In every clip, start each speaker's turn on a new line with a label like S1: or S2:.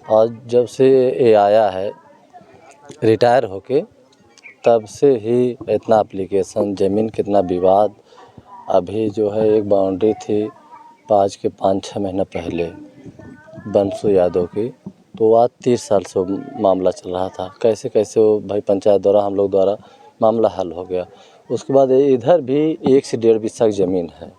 S1: आज जब से ये आया है रिटायर होके, तब से ही इतना एप्लीकेशन, ज़मीन कितना विवाद। अभी जो है एक बाउंड्री थी आज के 5-6 महीना पहले बंसु यादव की, तो आज 30 साल से मामला चल रहा था। कैसे कैसे वो भाई पंचायत द्वारा, हम लोग द्वारा मामला हल हो गया। उसके बाद इधर भी 1 से 1.5 बिस्सा की ज़मीन है,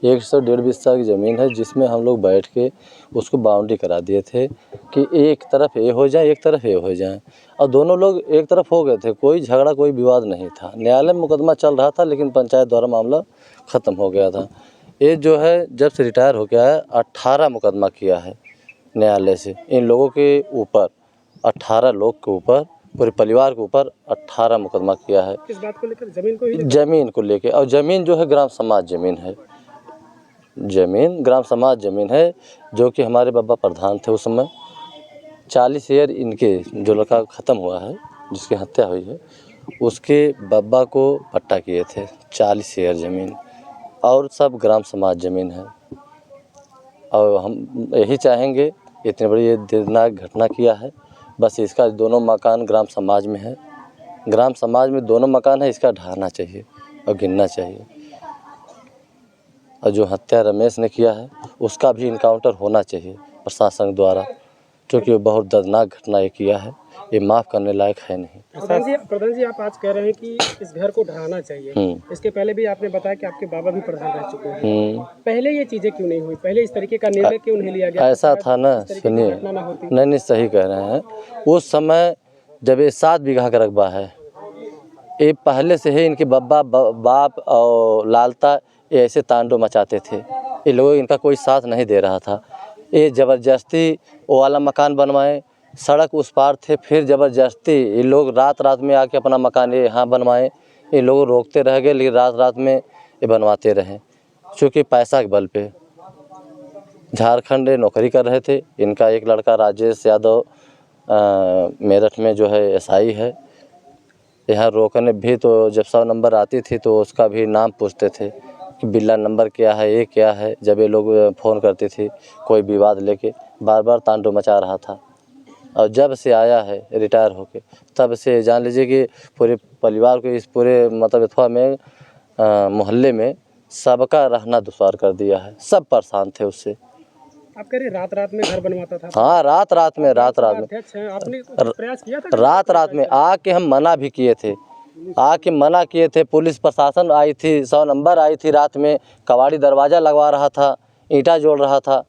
S1: 1 से 1.5 बिस्सा की ज़मीन है, जिसमें हम लोग बैठ के उसको बाउंड्री करा दिए थे कि एक तरफ ये हो जाए, एक तरफ ये हो जाए, और दोनों लोग एक तरफ हो गए थे। कोई झगड़ा, कोई विवाद नहीं था। न्यायालय में मुकदमा चल रहा था, लेकिन पंचायत द्वारा मामला ख़त्म हो गया था। ये जो है जब से रिटायर हो गया है, 18 मुकदमा किया है न्यायालय से इन लोगों के ऊपर। 18 लोग के ऊपर, पूरे परिवार के ऊपर 18 मुकदमा किया है।
S2: किस बात को लेकर? ज़मीन को ही लेकर?
S1: ज़मीन को लेके। और ज़मीन जो है ग्राम समाज ज़मीन है, ज़मीन ग्राम समाज ज़मीन है, जो कि हमारे बाबा प्रधान थे उस समय। 40 ईयर इनके, जो लड़का ख़त्म हुआ है, जिसकी हत्या हुई है, उसके बाबा को पट्टा किए थे 40 ईयर ज़मीन, और सब ग्राम समाज ज़मीन है। और हम यही चाहेंगे, इतनी बड़ी ये दर्दनाक घटना किया है, बस इसका दोनों मकान ग्राम समाज में है, ग्राम समाज में दोनों मकान है, इसका ढहाना चाहिए और गिनना चाहिए। और जो हत्या रमेश ने किया है, उसका भी इनकाउंटर होना चाहिए प्रशासन द्वारा, क्योंकि बहुत दर्दनाक घटना ये किया है, ये माफ़ करने लायक है नहीं।
S2: प्रधान जी, आप आज कह रहे हैं कि इस घर को ढहाना चाहिए। इसके पहले भी आपने बताया कि आपके बाबा भी प्रधान रह चुके हैं। पहले ये चीज़ें क्यों नहीं हुई? पहले इस तरीके का निर्णय क्यों नहीं लिया गया?
S1: ऐसा था ना, सुनिए, नहीं सही कह रहे हैं। उस समय जब ये 7 बीघा का रकबा है, ये पहले से ही इनके बाप और लालता ये ऐसे तांडव मचाते थे। ये लोग, इनका कोई साथ नहीं दे रहा था। ये ज़बरदस्ती वो वाला मकान बनवाए, सड़क उस पार थे, फिर ज़बरदस्ती ये लोग रात रात में आके अपना मकान ये यहाँ बनवाए। ये लोग रोकते रह गए, लेकिन रात रात में ये बनवाते रहे, क्योंकि पैसा के बल पे। झारखंड नौकरी कर रहे थे। इनका एक लड़का राजेश यादव मेरठ में जो है एसआई है। यहाँ रोकने भी तो जब 100 नंबर आती थी तो उसका भी नाम पूछते थे कि बिल्ला नंबर क्या है, ये क्या है। जब ये लोग फ़ोन करती थी कोई विवाद लेके, बार बार तांडव मचा रहा था। और जब से आया है रिटायर होके, तब से जान लीजिए कि पूरे परिवार को, इस पूरे मतलब अथवा में मोहल्ले में सबका रहना दुश्वार कर दिया है। सब परेशान थे उससे।
S2: आप कह रहे रात रात में घर बनवाता था?
S1: हाँ, रात रात में
S2: आपने प्रयास किया था?
S1: रात में आके हम मना भी किए थे, आके मना किए थे। पुलिस प्रशासन आई थी, 100 नंबर आई थी, रात में कबाड़ी दरवाज़ा लगवा रहा था, ईंटा जोड़ रहा था।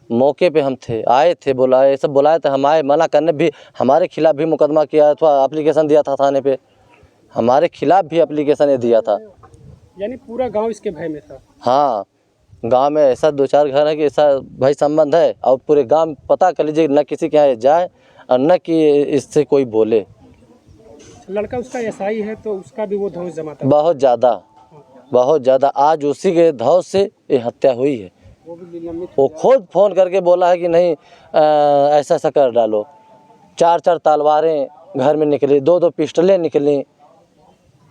S1: मौके पे हम थे, आए थे, बुलाए, सब बुलाए थे। हम आए, मना करने भी हमारे खिलाफ़ भी मुकदमा किया था, एप्लीकेशन दिया था थाने पे, हमारे खिलाफ़ भी एप्लीकेशन ये दिया था।
S2: यानी पूरा गांव इसके भय में था?
S1: हाँ, गांव में ऐसा 2-4 घर है कि ऐसा भाई संबंध है, और पूरे गांव पता कर लीजिए, न किसी के यहाँ जाए और न कि इससे कोई बोले।
S2: लड़का उसका एसआई है, तो उसका भी वो धौंस जमाता है?
S1: बहुत ज़्यादा, बहुत ज़्यादा। आज उसी के धौंस से ये हत्या हुई है। वो खुद फ़ोन करके बोला है कि नहीं ऐसा ऐसा कर डालो। 4-4 तलवारें घर में निकली, 2-2 पिस्टलें निकली,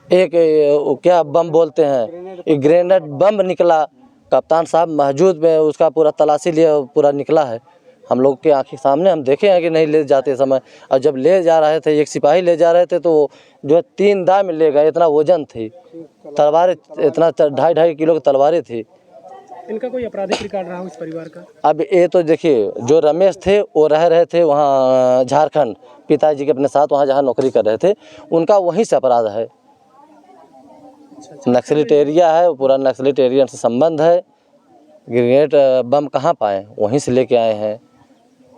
S1: एक वो क्या बम बोलते हैं, एक ग्रेनेड बम निकला। कप्तान साहब मौजूद में, उसका पूरा तलाशी लिया, पूरा निकला है। हम लोग के आँखों सामने हम देखे हैं कि नहीं ले जाते समय। और जब ले जा रहे थे, एक सिपाही ले जा रहे थे, तो जो है 3 दाव में ले गए, इतना वजन थी तलवारें, इतना 2.5 किलो की तलवारें थी।
S2: इनका कोई आपराधिक रिकॉर्ड रहा हो इस परिवार का? अब
S1: ये तो देखिए, जो रमेश थे वो रह रहे थे वहाँ झारखंड, पिताजी के अपने साथ, वहाँ जहाँ नौकरी कर रहे थे, उनका वहीं से अपराध है। नक्सलिट एरिया है, पूरा नक्सलिट एरिया से संबंध है। ग्रेनेड बम कहाँ पाए, वहीं से लेके आए हैं।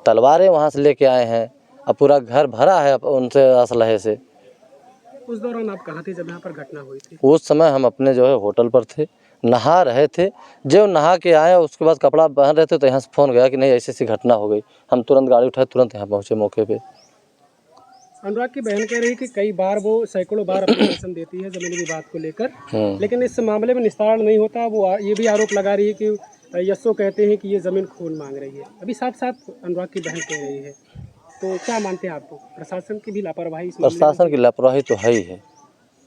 S1: तलवारें वहाँ से लेके आए हैं। अब पूरा घर भरा है उनसे असलहे से।
S2: उस दौरान आप कहाँ थे जब यहाँ पर घटना हुई थी?
S1: उस समय हम अपने जो है होटल पर थे, नहा रहे थे। जो नहा के आए उसके बाद कपड़ा पहन रहे थे, तो यहाँ से फ़ोन गया कि नहीं ऐसी ऐसी घटना हो गई। हम तुरंत गाड़ी उठाए, तुरंत यहाँ पहुँचे मौके पे।
S2: अनुराग की बहन कह रही है कि कई बार वो सैकड़ों बार एप्लीकेशन देती है ज़मीनी विवाद को लेकर, लेकिन इस मामले में निस्तारण नहीं होता। वो ये भी आरोप लगा रही है कि यशो कहते हैं कि ये ज़मीन खून मांग रही है। अभी साथ साथ अनुराग की बहन कह रही है, तो क्या मानते हैं आपको? प्रशासन की भी लापरवाही?
S1: प्रशासन की लापरवाही तो है ही है,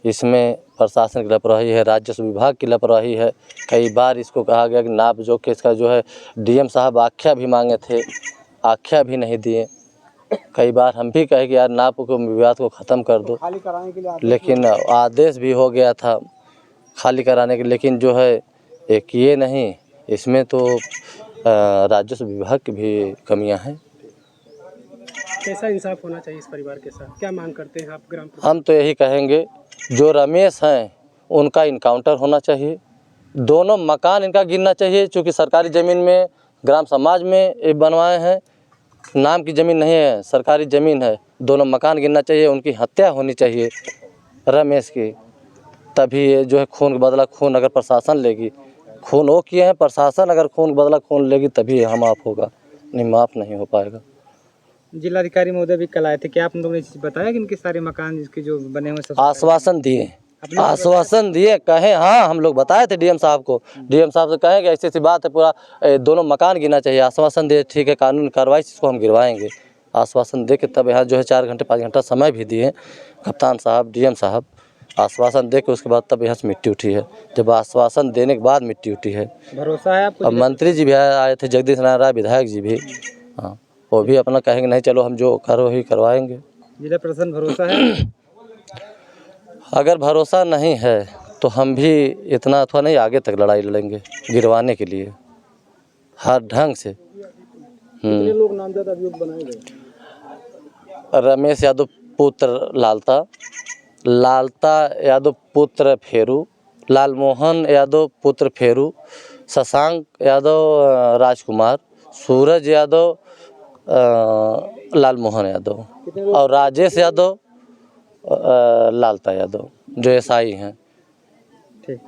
S1: इसमें प्रशासन की लापरवाही है, राजस्व विभाग की लापरवाही है। कई बार इसको कहा गया कि नाप जोख के इसका जो है डीएम साहब आख्या भी मांगे थे, आख्या भी नहीं दिए। कई बार हम भी कहे कि यार नाप को विवाद को ख़त्म कर दो,
S2: खाली कराने के लिए
S1: लेकिन आदेश भी हो गया था खाली कराने के, लेकिन जो है एक ये नहीं, इसमें तो राजस्व विभाग की भी कमियां हैं।
S2: कैसा इंसाफ होना चाहिए इस परिवार के साथ, क्या मांग करते हैं आप ग्राम प्रधान?
S1: हम तो यही कहेंगे, जो रमेश हैं उनका इनकाउंटर होना चाहिए, दोनों मकान इनका गिरना चाहिए, क्योंकि सरकारी ज़मीन में ग्राम समाज में ये बनवाए हैं, नाम की ज़मीन नहीं है, सरकारी ज़मीन है। दोनों मकान गिरना चाहिए, उनकी हत्या होनी चाहिए रमेश की, तभी ये जो है खून का बदला खून अगर प्रशासन लेगी, खून वो किए हैं, प्रशासन अगर खून का बदला खून लेगी तभी हम माफ़ होगा, नहीं माफ़ नहीं हो पाएगा।
S2: जिलाधिकारी महोदय भी कल आए थे, क्या आप लोगों ने बताया कि इनके सारे मकान जिसके जो बने हुए सब
S1: आश्वासन दिए कहे, हाँ हम लोग बताए थे डीएम साहब को, डीएम साहब से कहें कि ऐसी ऐसी बात है, पूरा दोनों मकान गिरना चाहिए, आश्वासन दिए, ठीक है कानूनी कार्रवाई से इसको हम गिरवाएंगे। आश्वासन दे के तब यहाँ जो है 4 घंटे 5 घंटा समय भी दिए कप्तान साहब, डीएम साहब, आश्वासन दे के उसके बाद तब यहाँ से मिट्टी उठी है। जब आश्वासन देने के बाद मिट्टी उठी है।
S2: भरोसा है आपको?
S1: अब मंत्री जी भी आए थे, जगदीश नारायण राय विधायक जी भी, हाँ वो भी अपना कहेंगे नहीं चलो हम जो करो ही करवाएंगे।
S2: जिला प्रशासन भरोसा है?
S1: अगर भरोसा नहीं है तो हम भी इतना अथवा नहीं, आगे तक लड़ाई लड़ेंगे गिरवाने के लिए हर ढंग से।
S2: कितने लोग नामजद अभियुक्त बनाए गए?
S1: रमेश यादव पुत्र लालता यादव पुत्र फेरू, लालमोहन यादव पुत्र फेरू, शशांक यादव राजकुमार, सूरज यादव लालमोहन यादव और राजेश यादव लालता यादव जो एसआई हैं।
S2: ठीक।